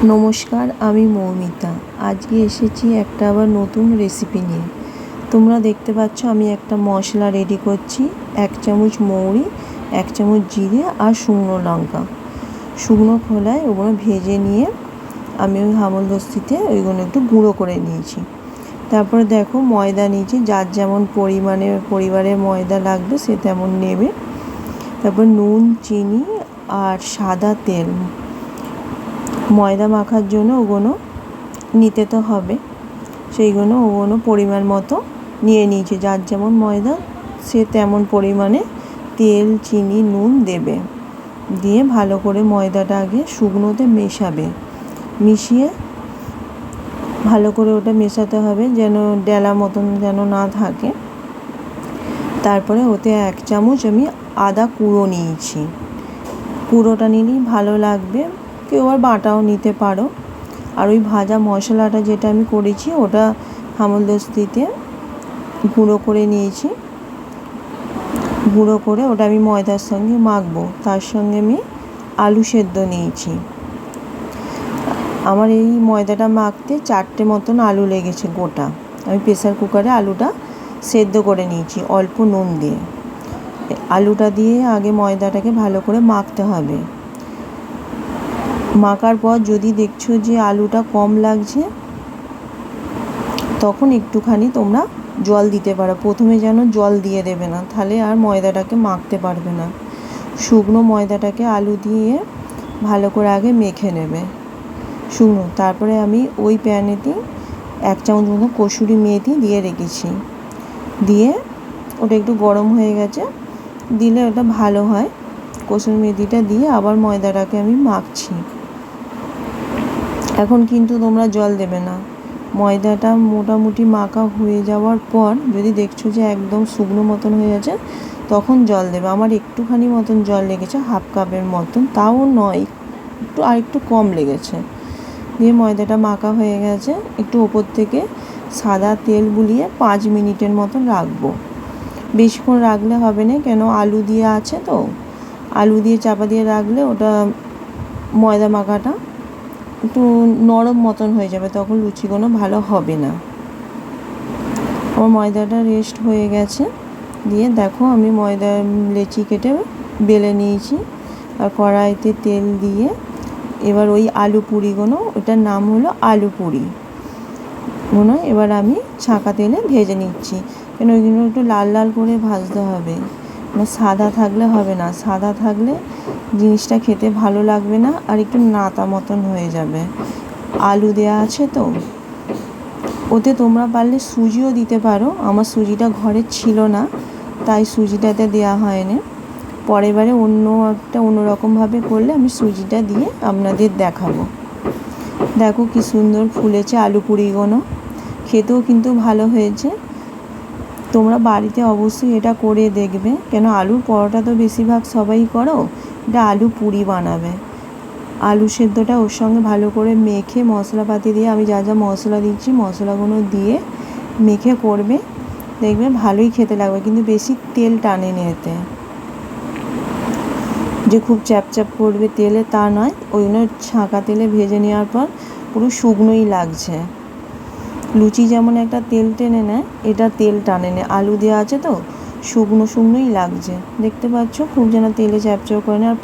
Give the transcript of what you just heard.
নমস্কার, আমি মৌমিতা। আজকে এসেছি একটা আবার নতুন রেসিপি নিয়ে। তোমরা দেখতে পাচ্ছ আমি একটা মশলা রেডি করছি। 1 চামচ মৌরি, 1 চামচ জিরে আর শুকনো লঙ্কা। শুকনো খোলায় ওগুলো ভেজে নিয়ে আমি ওই হামলদস্তিতে ওইগুলো একটু গুঁড়ো করে নিয়েছি। তারপরে দেখো ময়দা নিয়েছি, যার যেমন পরিবারের ময়দা লাগবে সে তেমন নেবে। তারপর নুন, চিনি আর সাদা তেল ময়দা মাখার জন্য ওগুলো নিতে তো হবে, ওগুলো পরিমাণ মতো নিয়ে নিয়েছি। যার যেমন ময়দা সে তেমন পরিমাণে তেল, চিনি, নুন দেবে। দিয়ে ভালো করে ময়দাটা আগে শুকনোতে মেশাবে, মিশিয়ে ভালো করে ওটা মেশাতে হবে যেন ডেলা মতন যেন না থাকে। তারপরে ওতে 1 চামচ আমি আদা কুঁড়ো নিয়েছি। কুঁড়োটা নিলেই ভালো লাগবে, কেউ আবার বাটাও নিতে পারো। আর ওই ভাজা মশলাটা যেটা আমি করেছি ওটা হামলদস্তিতে গুঁড়ো করে নিয়েছি। গুঁড়ো করে ওটা আমি ময়দার সঙ্গে মাখবো। তার সঙ্গে আমি আলু সেদ্ধ নিয়েছি। আমার এই ময়দাটা মাখতে 4টে মতন আলু লেগেছে গোটা। আমি প্রেসার কুকারে আলুটা সেদ্ধ করে নিয়েছি অল্প নুন দিয়ে। আলুটা দিয়ে আগে ময়দাটাকে ভালো করে মাখতে হবে। মাখার পর যদি দেখছো যে আলুটা কম লাগছে তখন একটুখানি তোমরা জল দিতে পারো। প্রথমে যেন জল দিয়ে দেবে না, তাহলে আর ময়দাটাকে মাখতে পারবে না। শুকনো ময়দাটাকে আলু দিয়ে ভালো করে আগে মেখে নেবে শুকনো। তারপরে আমি ওই প্যানেতে 1 চামচ মতো কসুরি মেথি দিয়ে রেখেছি। দিয়ে ওটা একটু গরম হয়ে গেছে, দিলে ওটা ভালো হয়। কসুরি মেথিটা দিয়ে আবার ময়দাটাকে আমি মাখছি। এখন কিন্তু তোমরা জল দেবে না। ময়দাটা মোটামুটি মাখা হয়ে যাওয়ার পর যদি দেখছো যে একদম শুকনো মতন হয়ে গেছে তখন জল দেবে। আমার একটুখানি মতন জল লেগেছে, 1/2 কাপের মতন, তাও নয়, একটু কম লেগেছে। দিয়ে ময়দাটা মাখা হয়ে গেছে, একটু ওপর থেকে সাদা তেল বুলিয়ে 5 মিনিটের মতন রাখবো। বেশিক্ষণ রাখলে হবে না, কেন আলু দিয়ে আছে তো। আলু দিয়ে চাপা দিয়ে রাখলে ওটা ময়দা মাখাটা একটু নরম মতন হয়ে যাবে, তখন লুচিগুলো ভালো হবে না। আমার ময়দাটা রেস্ট হয়ে গেছে। দিয়ে দেখো আমি ময়দা লেচি কেটে বেলে নিয়েছি আর কড়াইতে তেল দিয়ে এবার ওই আলু পুরিগুলো, ওটার নাম হলো আলু পুরি এবার আমি ছাঁকা তেলে ভেজে নিচ্ছি। কেন ওইগুলো একটু লাল লাল করে ভাজতে হবে, সাদা থাকলে হবে না। সাদা থাকলে জিনিসটা খেতে ভালো লাগবে না আর একটু নাতা মতন হয়ে যাবে। আলু দেওয়া আছে তো, ওতে তোমরা পারলে সুজিও দিতে পারো। আমার সুজিটা ঘরে ছিল না তাই সুজিটাতে দেওয়া হয়নি। পরের বারে অন্যরকমভাবে করলে আমি সুজিটা দিয়ে আপনাদের দেখাবো। দেখো কি সুন্দর ফুলেছে আলু পুরিগুলো, খেতেও কিন্তু ভালো হয়েছে। তোমরা বাড়িতে অবশ্যই এটা করে দেখবে, কেন আলুর পরোটা তো বেশিরভাগ সবাই করো, এটা আলু পুরি বানাবে। আলু সেদ্ধটা ওর সঙ্গে ভালো করে মেখে মশলাপাতি দিয়ে, আমি যা যা মশলা দিচ্ছি মশলাগুলো দিয়ে মেখে করবে, দেখবে ভালোই খেতে লাগবে। কিন্তু বেশি তেল টানে নি এতে, যে খুব চ্যাপচ্যাপ করবে তেলে তা নয়। ওইগুলো ছাঁকা তেলে ভেজে নেওয়ার পর পুরো শুকনোই লাগছে। লুচি যেমন একটা তেল টেনে নেয়, এটা তেল টানে নেয়। আলু দেওয়া আছে তো শুকনোই লাগছে। দেখতে পাচ্ছ খুব যেন তেলে চ্যাপচ্যাপ করে নেয়। আর